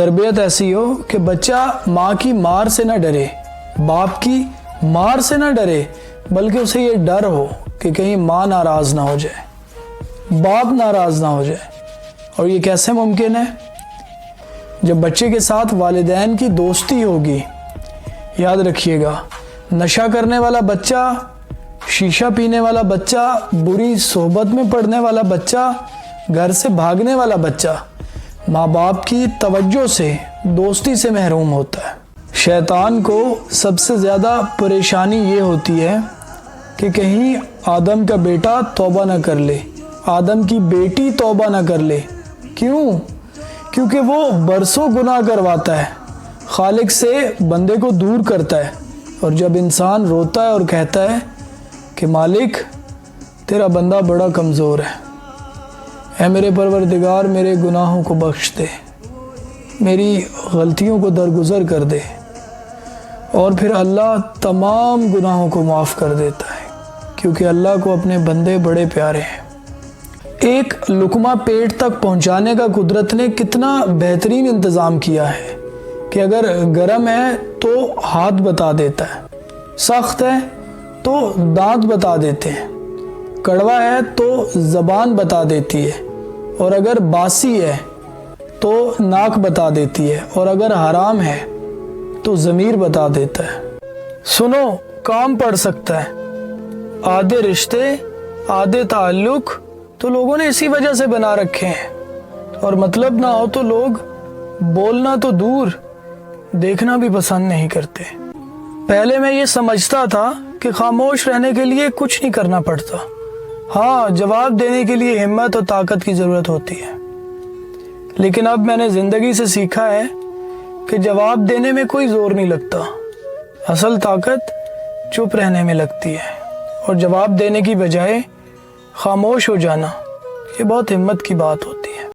تربیت ایسی ہو کہ بچہ ماں کی مار سے نہ ڈرے، باپ کی مار سے نہ ڈرے، بلکہ اسے یہ ڈر ہو کہ کہیں ماں ناراض نہ ہو جائے، باپ ناراض نہ ہو جائے۔ اور یہ کیسے ممکن ہے؟ جب بچے کے ساتھ والدین کی دوستی ہوگی۔ یاد رکھیے گا، نشہ کرنے والا بچہ، شیشہ پینے والا بچہ، بری صحبت میں پڑنے والا بچہ، گھر سے بھاگنے والا بچہ ماں باپ کی توجہ سے، دوستی سے محروم ہوتا ہے۔ شیطان کو سب سے زیادہ پریشانی یہ ہوتی ہے کہ کہیں آدم کا بیٹا توبہ نہ کر لے، آدم کی بیٹی توبہ نہ کر لے۔ کیوں؟ کیونکہ وہ برسوں گناہ کرواتا ہے، خالق سے بندے کو دور کرتا ہے۔ اور جب انسان روتا ہے اور کہتا ہے کہ مالک تیرا بندہ بڑا کمزور ہے، اے میرے پروردگار میرے گناہوں کو بخش دے، میری غلطیوں کو درگزر کر دے، اور پھر اللہ تمام گناہوں کو معاف کر دیتا ہے، کیونکہ اللہ کو اپنے بندے بڑے پیارے ہیں۔ ایک لقمہ پیٹ تک پہنچانے کا قدرت نے کتنا بہترین انتظام کیا ہے کہ اگر گرم ہے تو ہاتھ بتا دیتا ہے، سخت ہے تو دانت بتا دیتے ہیں، کڑوا ہے تو زبان بتا دیتی ہے، اور اگر باسی ہے تو ناک بتا دیتی ہے، اور اگر حرام ہے تو ضمیر بتا دیتا ہے۔ سنو، کام پڑ سکتا ہے، آدھے رشتے، آدھے تعلق تو لوگوں نے اسی وجہ سے بنا رکھے ہیں، اور مطلب نہ ہو تو لوگ بولنا تو دور، دیکھنا بھی پسند نہیں کرتے۔ پہلے میں یہ سمجھتا تھا کہ خاموش رہنے کے لیے کچھ نہیں کرنا پڑتا، ہاں جواب دینے کے لیے ہمت اور طاقت کی ضرورت ہوتی ہے، لیکن اب میں نے زندگی سے سیکھا ہے کہ جواب دینے میں کوئی زور نہیں لگتا، اصل طاقت چپ رہنے میں لگتی ہے، اور جواب دینے کی بجائے خاموش ہو جانا یہ بہت ہمت کی بات ہوتی ہے۔